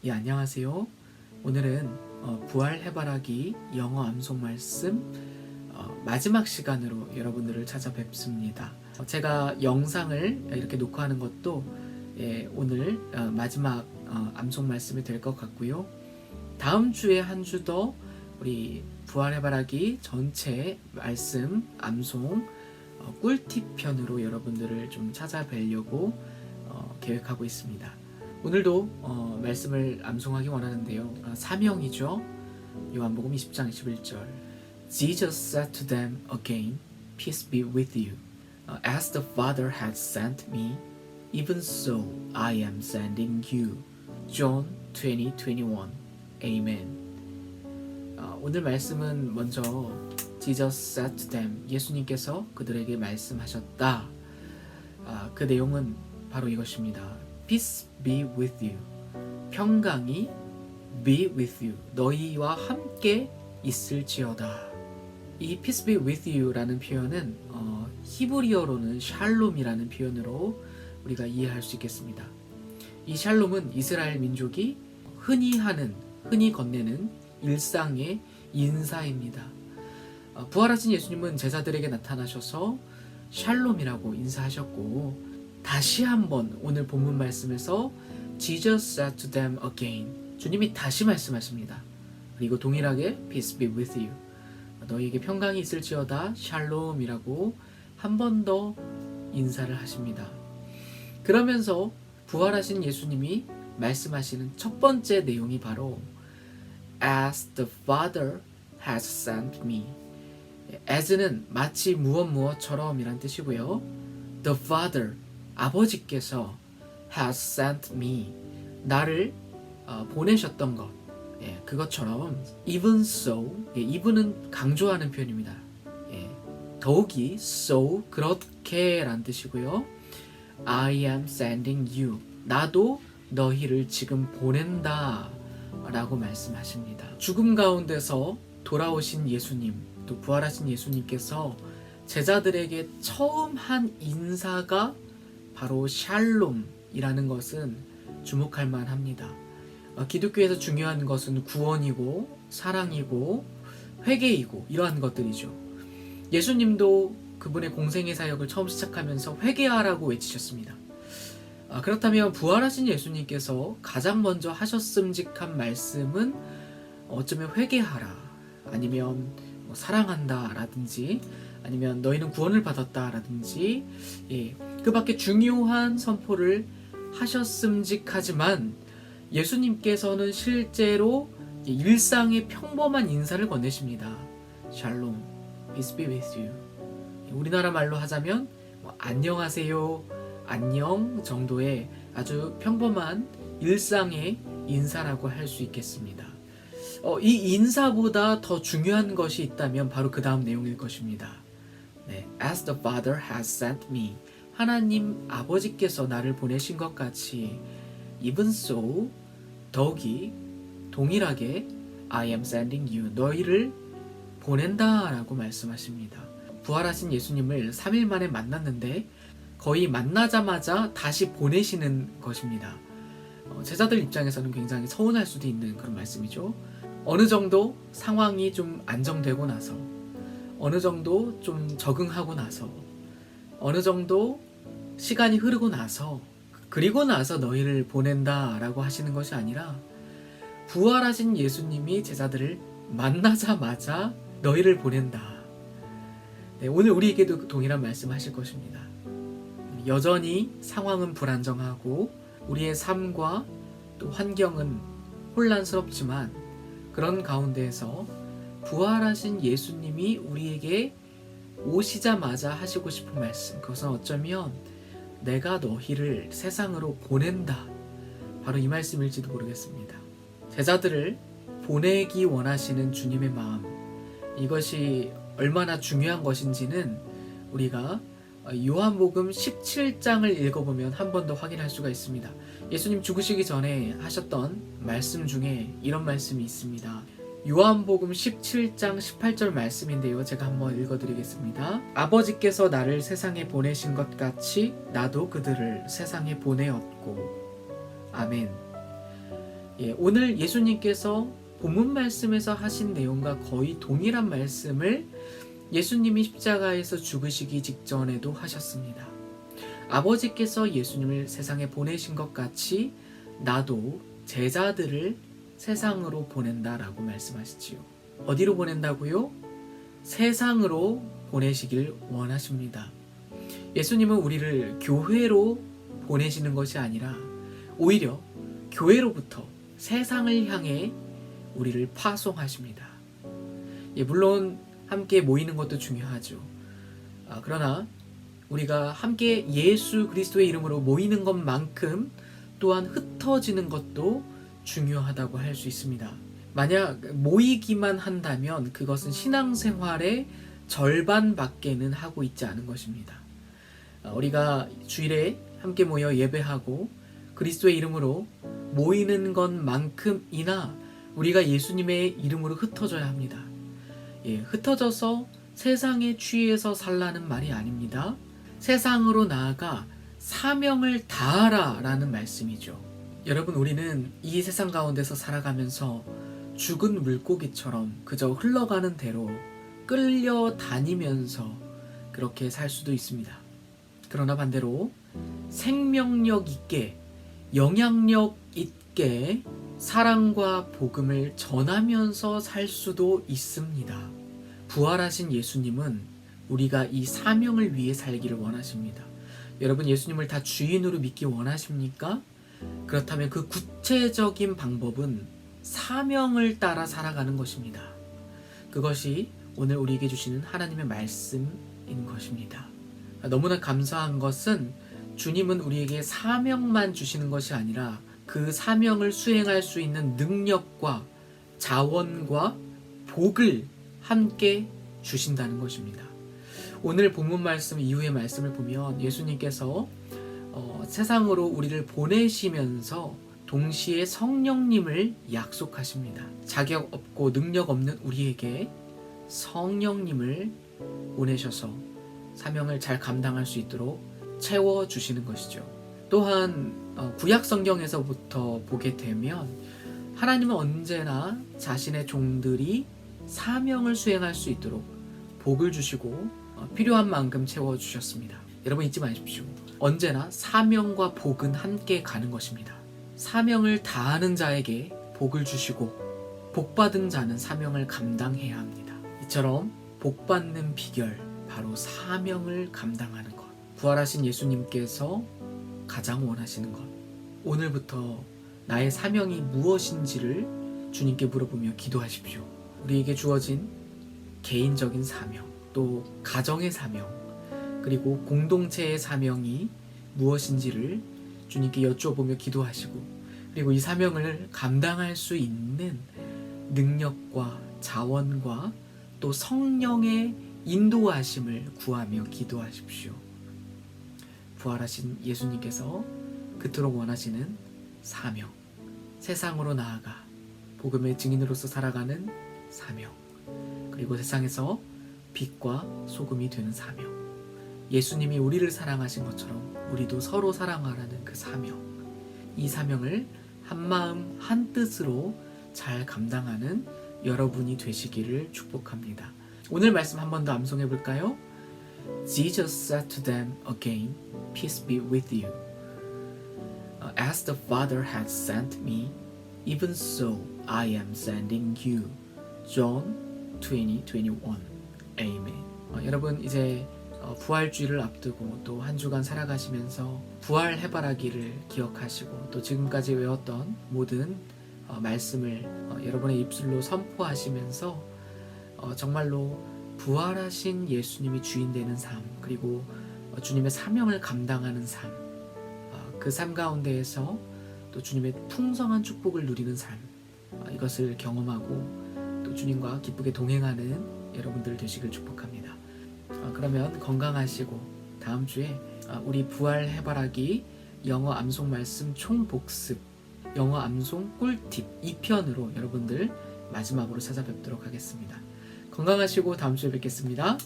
예, 안녕하세요. 오늘은 부활 해바라기 영어 암송 말씀 마지막 시간으로 여러분들을 찾아뵙습니다. 제가 영상을 이렇게 녹화하는 것도 오늘 마지막 암송 말씀이 될 것 같고요. 다음 주에 한 주 더 우리 부활 해바라기 전체 말씀 암송 꿀팁 편으로 여러분들을 좀 찾아뵈려고 계획하고 있습니다. 오늘도 말씀을 암송하기 원하는데요. 사명이죠. 요한복음 20장 21절. Jesus said to them again, Peace be with you. As the Father has sent me, even so I am sending you. John 20:21. Amen. 오늘 말씀은 먼저 Jesus said to them, 예수님께서 그들에게 말씀하셨다. 그 내용은 바로 이것입니다. Peace be with you. 평강이 be with you. 너희와 함께 있을지어다. 이 peace be with you라는 표현은 히브리어로는 샬롬이라는 표현으로 우리가 이해할 수 있겠습니다. 이 샬롬은 이스라엘 민족이 흔히 건네는 일상의 인사입니다. 부활하신 예수님은 제자들에게 나타나셔서 샬롬이라고 인사하셨고, 다시 한번 오늘 본문 말씀에서 Jesus said to them again. 주님이 다시 말씀하십니다. 그리고 동일하게 Peace be with you. 너희에게 평강이 있을지어다 샬롬이라고 한 번 더 인사를 하십니다. 그러면서 부활하신 예수님이 말씀하시는 첫 번째 내용이 바로 As the Father has sent me. as는 마치 무엇처럼 이란 뜻이고요. The Father, 아버지께서 has sent me, 나를 보내셨던 것, 그것처럼 even so, even은 강조하는 표현입니다. 더욱이 so, 그렇게 라는 뜻이고요. I am sending you, 나도 너희를 지금 보낸다 라고 말씀하십니다. 죽음 가운데서 돌아오신 예수님, 또 부활하신 예수님께서 제자들에게 처음 한 인사가 바로 샬롬이라는 것은 주목할 만합니다. 기독교에서 중요한 것은 구원이고 사랑이고 회개이고 이러한 것들이죠. 예수님도 그분의 공생의 사역을 처음 시작하면서 회개하라고 외치셨습니다. 그렇다면 부활하신 예수님께서 가장 먼저 하셨음직한 말씀은 어쩌면 회개하라, 아니면 사랑한다 라든지, 아니면 너희는 구원을 받았다 라든지, 그 밖에 중요한 선포를 하셨음직하지만 예수님께서는 실제로 일상의 평범한 인사를 건네십니다. 샬롬, peace be with you. 우리나라 말로 하자면 안녕하세요, 안녕 정도의 아주 평범한 일상의 인사라고 할 수 있겠습니다. 이 인사보다 더 중요한 것이 있다면 바로 그 다음 내용일 것입니다. As the Father has sent me, 하나님 아버지께서 나를 보내신 것 같이 even so, 더욱이 동일하게 I am sending you, 너희를 보낸다 라고 말씀하십니다. 부활하신 예수님을 3일 만에 만났는데 거의 만나자마자 다시 보내시는 것입니다. 제자들 입장에서는 굉장히 서운할 수도 있는 그런 말씀이죠. 어느 정도 상황이 좀 안정되고 나서, 어느 정도 좀 적응하고 나서, 어느 정도 시간이 흐르고 나서, 그리고 나서 너희를 보낸다 라고 하시는 것이 아니라 부활하신 예수님이 제자들을 만나자마자 너희를 보낸다. 오늘 우리에게도 동일한 말씀 하실 것입니다. 여전히 상황은 불안정하고 우리의 삶과 또 환경은 혼란스럽지만 그런 가운데에서 부활하신 예수님이 우리에게 오시자마자 하시고 싶은 말씀, 그것은 어쩌면 내가 너희를 세상으로 보낸다, 바로 이 말씀일지도 모르겠습니다. 제자들을 보내기 원하시는 주님의 마음, 이것이 얼마나 중요한 것인지는 우리가 요한복음 17장을 읽어보면 한 번 더 확인할 수가 있습니다. 예수님 죽으시기 전에 하셨던 말씀 중에 이런 말씀이 있습니다. 요한복음 17장 18절 말씀인데요, 제가 한번 읽어드리겠습니다. 아버지께서 나를 세상에 보내신 것 같이 나도 그들을 세상에 보내었고. 아멘. 오늘 예수님께서 본문 말씀에서 하신 내용과 거의 동일한 말씀을 예수님이 십자가에서 죽으시기 직전에도 하셨습니다. 아버지께서 예수님을 세상에 보내신 것 같이 나도 제자들을 세상으로 보낸다라고 말씀하시지요. 어디로 보낸다고요? 세상으로 보내시길 원하십니다. 예수님은 우리를 교회로 보내시는 것이 아니라 오히려 교회로부터 세상을 향해 우리를 파송하십니다. 물론 함께 모이는 것도 중요하죠. 그러나 우리가 함께 예수 그리스도의 이름으로 모이는 것만큼 또한 흩어지는 것도 중요하다고 할 수 있습니다. 만약 모이기만 한다면 그것은 신앙생활의 절반밖에는 하고 있지 않은 것입니다. 우리가 주일에 함께 모여 예배하고 그리스도의 이름으로 모이는 것만큼이나 우리가 예수님의 이름으로 흩어져야 합니다. 흩어져서 세상에 취해서 살라는 말이 아닙니다. 세상으로 나아가 사명을 다하라 라는 말씀이죠. 여러분, 우리는 이 세상 가운데서 살아가면서 죽은 물고기처럼 그저 흘러가는 대로 끌려다니면서 그렇게 살 수도 있습니다. 그러나 반대로 생명력 있게, 영향력 있게 사랑과 복음을 전하면서 살 수도 있습니다. 부활하신 예수님은 우리가 이 사명을 위해 살기를 원하십니다. 여러분, 예수님을 다 주인으로 믿기 원하십니까? 그렇다면 그 구체적인 방법은 사명을 따라 살아가는 것입니다. 그것이 오늘 우리에게 주시는 하나님의 말씀인 것입니다. 너무나 감사한 것은 주님은 우리에게 사명만 주시는 것이 아니라 그 사명을 수행할 수 있는 능력과 자원과 복을 함께 주신다는 것입니다. 오늘 본문 말씀 이후의 말씀을 보면 예수님께서 세상으로 우리를 보내시면서 동시에 성령님을 약속하십니다. 자격 없고 능력 없는 우리에게 성령님을 보내셔서 사명을 잘 감당할 수 있도록 채워주시는 것이죠. 또한 구약 성경에서부터 보게 되면 하나님은 언제나 자신의 종들이 사명을 수행할 수 있도록 복을 주시고 필요한 만큼 채워주셨습니다. 여러분, 잊지 마십시오. 언제나 사명과 복은 함께 가는 것입니다. 사명을 다하는 자에게 복을 주시고 복받은 자는 사명을 감당해야 합니다. 이처럼 복받는 비결, 바로 사명을 감당하는 것. 부활하신 예수님께서 가장 원하시는 것. 오늘부터 나의 사명이 무엇인지를 주님께 물어보며 기도하십시오. 우리에게 주어진 개인적인 사명, 또 가정의 사명, 그리고 공동체의 사명이 무엇인지를 주님께 여쭤보며 기도하시고, 그리고 이 사명을 감당할 수 있는 능력과 자원과 또 성령의 인도하심을 구하며 기도하십시오. 부활하신 예수님께서 그토록 원하시는 사명, 세상으로 나아가 복음의 증인으로서 살아가는 사명, 그리고 세상에서 빛과 소금이 되는 사명, 예수님이 우리를 사랑하신 것처럼 우리도 서로 사랑하라는 그 사명, 이 사명을 한마음 한뜻으로 잘 감당하는 여러분이 되시기를 축복합니다. 오늘 말씀 한 번 더 암송해 볼까요? Jesus said to them again, Peace be with you. As the Father had sent me, even so I am sending you. John 20:21. Amen. 여러분, 이제 부활주의를 앞두고 또 한 주간 살아가시면서 부활해바라기를 기억하시고 또 지금까지 외웠던 모든 말씀을 여러분의 입술로 선포하시면서 정말로 부활하신 예수님이 주인 되는 삶, 그리고 주님의 사명을 감당하는 삶, 그 삶 가운데에서 또 주님의 풍성한 축복을 누리는 삶, 이것을 경험하고 또 주님과 기쁘게 동행하는 여러분들 되시길 축복합니다. 그러면 건강하시고 다음 주에 우리 부활해바라기 영어 암송 말씀 총복습, 영어 암송 꿀팁 2편으로 여러분들 마지막으로 찾아뵙도록 하겠습니다. 건강하시고 다음 주에 뵙겠습니다.